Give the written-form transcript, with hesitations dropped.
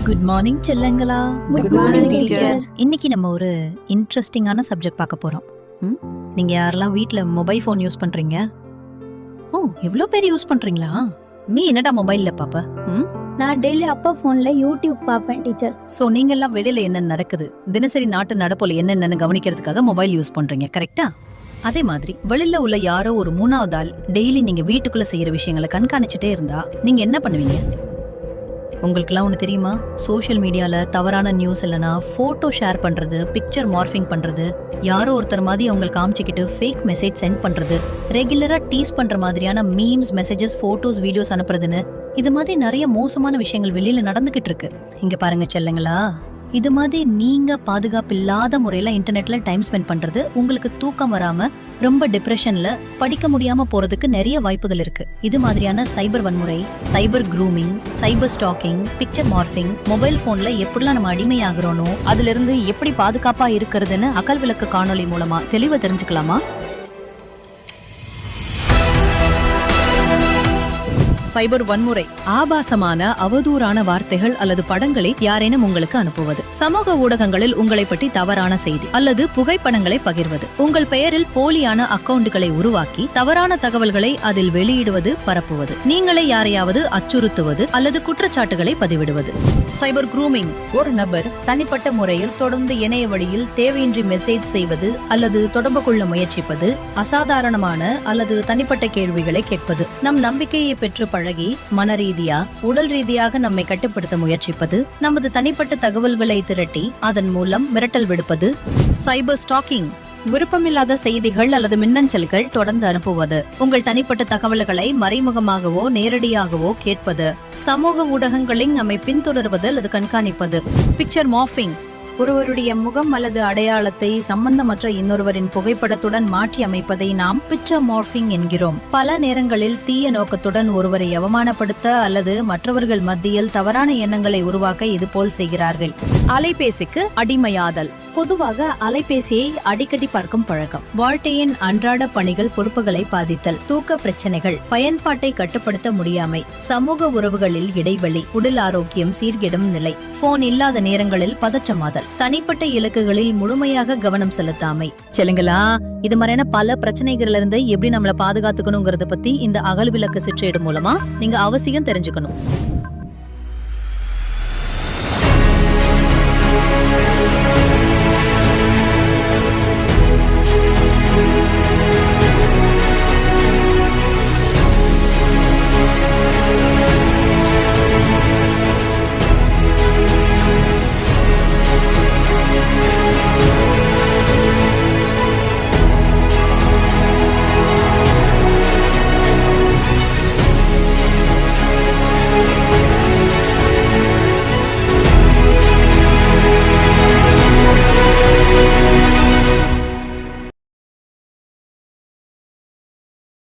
Good morning செல்லங்களா. Good morning, teacher. இன்னைக்கு நம்ம ஒரு இன்ட்ரெஸ்டிங்கான சப்ஜெக்ட் பார்க்க போறோம். நீங்க யாரெல்லாம் வீட்ல மொபைல் ஃபோன் யூஸ் பண்றீங்க? ஓ, இவ்ளோ பேர் யூஸ் பண்றீங்களா? நீ என்னடா மொபைல்ல பாப்ப? நான் டெய்லி அப்பா போன்ல யூடியூப் பாப்பேன் டீச்சர். சோ நீங்க எல்லாம் வெளியில என்ன நடக்குது, தினசரி நாட்டு நடப்போல என்னென்னு கவனிக்கிறதுக்காக மொபைல் யூஸ் பண்றீங்க, கரெக்டா? அதே மாதிரி வெளியில உள்ள யாரோ ஒரு மூணாவது ஆள் டெய்லி நீங்க வீட்டுக்குள்ள செய்யற விஷயங்களை கண்காணிச்சுட்டே இருந்தா நீங்க என்ன பண்ணுவீங்க? உங்களுக்குலாம் ஒன்று தெரியுமா? சோஷியல் மீடியால தவறான நியூஸ் இல்லைனா ஃபோட்டோ ஷேர் பண்றது, பிக்சர் மார்ஃபிங் பண்றது, யாரோ ஒருத்தர் மாதிரி அவங்களுக்கு காமிச்சிக்கிட்டு ஃபேக் மெசேஜ் சென்ட் பண்றது, ரெகுலரா டீஸ் பண்ற மாதிரியான மீம்ஸ், மெசேஜஸ், ஃபோட்டோஸ், வீடியோஸ் அனுப்புறதுன்னு இது மாதிரி நிறைய மோசமான விஷயங்கள் வெளியில நடந்துகிட்டு இருக்கு. இங்க பாருங்க செல்லுங்களா, இது மாதிரி நீங்க பாதுகாப்பில்லாத முறையில இன்டர்நெட்ல டைம் ஸ்பெண்ட் பண்றது உங்களுக்கு தூக்கம் வராம ரொம்ப டிப்ரெஷன்ல படிக்க முடியாம போறதுக்கு நிறைய வாய்ப்புகள் இருக்கு. இது மாதிரியான சைபர் வன்முறை, சைபர் க்ரூமிங், சைபர் ஸ்டாக்கிங், பிக்சர் மார்ஃபிங், மொபைல் போன்ல எப்படிலாம் நம்ம அடிமையாகிறோனோ அதுல இருந்து எப்படி பாதுகாப்பா இருக்கிறதுன்னு அகல் விளக்கு காணொளி மூலமா தெளிவா தெரிஞ்சுக்கலாமா? சைபர் வன்முறை ஆபாசமான அவதூறான வார்த்தைகள் அல்லது படங்களை யாரேனும் உங்களுக்கு அனுப்புவது, சமூக ஊடகங்களில் உங்களை பற்றி தவறான செய்தி அல்லது புகைப்படங்களை பகிர்வது, உங்கள் பெயரில் போலியான அக்கவுண்டுகளை உருவாக்கி தவறான தகவல்களை அதில் வெளியிடுவது, பரப்புவது, நீங்களே யாரையாவது அச்சுறுத்துவது அல்லது குற்றச்சாட்டுகளை பதிவிடுவது. சைபர் க்ரூமிங், ஒரு நபர் தனிப்பட்ட முறையில் தொடர்ந்து இணைய வழியில் தேவையின்றி மெசேஜ் செய்வது அல்லது தொடர்பு கொள்ள முயற்சிப்பது, அசாதாரணமான அல்லது தனிப்பட்ட கேள்விகளை கேட்பது, நம் நம்பிக்கையை பெற்று பழகி மனரீதியா உடல் ரீதியாக நம்மை கட்டுப்படுத்த முயற்சிப்பது, நமது தனிப்பட்ட தகவல்களை திரட்டி அதன் மூலம் மிரட்டல் விடுப்பது. சைபர் ஸ்டாக்கிங், விருப்பமில்லாத செய்திகள் அல்லது மின்னஞ்சல்கள் தொடர்ந்து அனுப்புவது, உங்கள் தனிப்பட்ட தகவல்களை மறைமுகமாகவோ நேரடியாகவோ கேட்பது, சமூக ஊடகங்களில் நம்மை பின்தொடர்வது அல்லது கண்காணிப்பது. பிக்சர் மார்ஃபிங், ஒருவருடைய முகம் அல்லது அடையாளத்தை சம்பந்தமற்ற இன்னொருவரின் புகைப்படத்துடன் மாற்றி அமைப்பதை நாம் பிக்சர் மார்ஃபிங் என்கிறோம். பல நேரங்களில் தீய நோக்கத்துடன் ஒருவரை அவமானப்படுத்த அல்லது மற்றவர்கள் மத்தியில் தவறான எண்ணங்களை உருவாக்க இதுபோல் செய்கிறார்கள். அலைபேசிக்கு அடிமையாதல், பொதுவாக அலைபேசியை அடிக்கடி பார்க்கும் பழக்கம், வாழ்க்கையின் அன்றாட பணிகள், பொறுப்புகளை பாதித்தல், தூக்க பிரச்சனைகள், பயன்பாட்டை கட்டுப்படுத்த முடியாமை, சமூக உறவுகளில் இடைவெளி, உடல் ஆரோக்கியம் சீர்கெடும் நிலை, போன் இல்லாத நேரங்களில் பதற்றமாதல், தனிப்பட்ட இலக்குகளில் முழுமையாக கவனம் செலுத்தாமை. செல்லுங்களா, இது மாதிரியான பல பிரச்சனைகள்ல இருந்து எப்படி நம்மளை பாதுகாத்துக்கணுங்கிறத பத்தி இந்த அகல் விளக்கு சிற்றேடு மூலமா நீங்க அவசியம் தெரிஞ்சுக்கணும்.